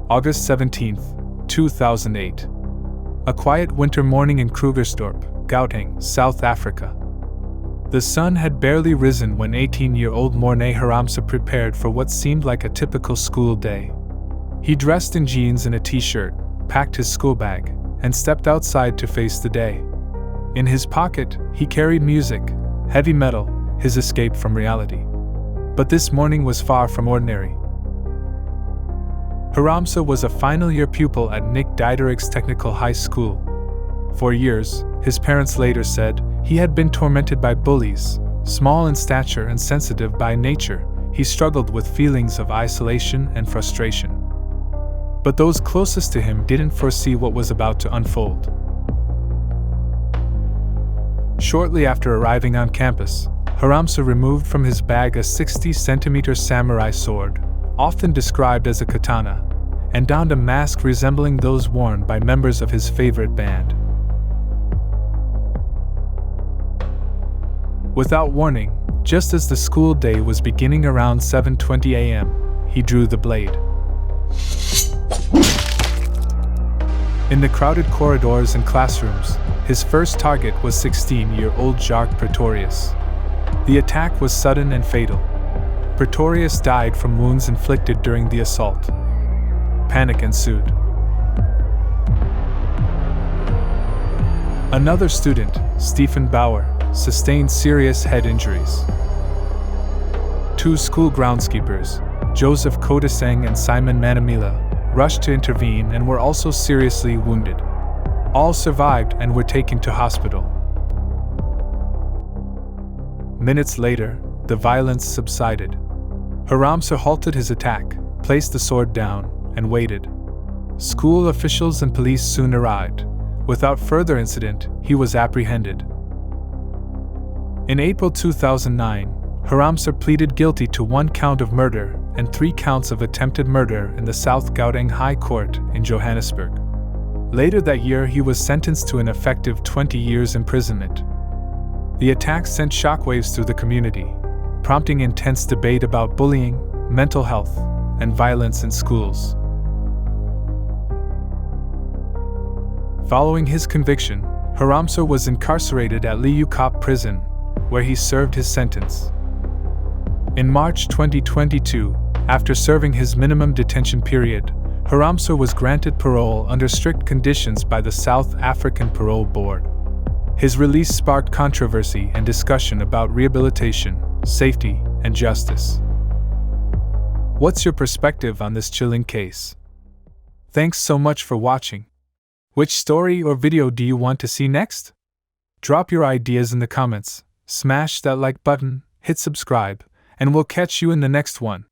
August 17, 2008. A quiet winter morning in Krugersdorp, Gauteng, South Africa. The sun had barely risen when 18-year-old Morne Haramsa prepared for what seemed like a typical school day. He dressed in jeans and a t-shirt, packed his school bag, and stepped outside to face the day. In his pocket, he carried music, heavy metal, his escape from reality. But this morning was far from ordinary. Haramsa was a final-year pupil at Nick Diederik's Technical High School. For years, his parents later said, he had been tormented by bullies. Small in stature and sensitive by nature, he struggled with feelings of isolation and frustration. But those closest to him didn't foresee what was about to unfold. Shortly after arriving on campus, Haramsa removed from his bag a 60-centimeter samurai sword, often described as a katana, and donned a mask resembling those worn by members of his favorite band. Without warning, just as the school day was beginning around 7:20 a.m., he drew the blade. In the crowded corridors and classrooms, his first target was 16-year-old Jacques Pretorius. The attack was sudden and fatal. Pretorius died from wounds inflicted during the assault. Panic ensued. Another student, Stephen Bauer, sustained serious head injuries. Two school groundskeepers, Joseph Kodeseng and Simon Manamila, rushed to intervene and were also seriously wounded. All survived and were taken to hospital. Minutes later, the violence subsided. Haramsa halted his attack, placed the sword down, and waited. School officials and police soon arrived. Without further incident, he was apprehended. In April 2009, Haramsa pleaded guilty to 1 count of murder and 3 counts of attempted murder in the South Gauteng High Court in Johannesburg. Later that year, he was sentenced to an effective 20 years imprisonment. The attack sent shockwaves through the community, prompting intense debate about bullying, mental health, and violence in schools. Following his conviction, Haramsa was incarcerated at Leeuwkop prison, where he served his sentence. In March 2022, after serving his minimum detention period, Haramsa was granted parole under strict conditions by the South African Parole Board. His release sparked controversy and discussion about rehabilitation, safety, and justice. What's your perspective on this chilling case? Thanks so much for watching. Which story or video do you want to see next? Drop your ideas in the comments, smash that like button, hit subscribe, and we'll catch you in the next one.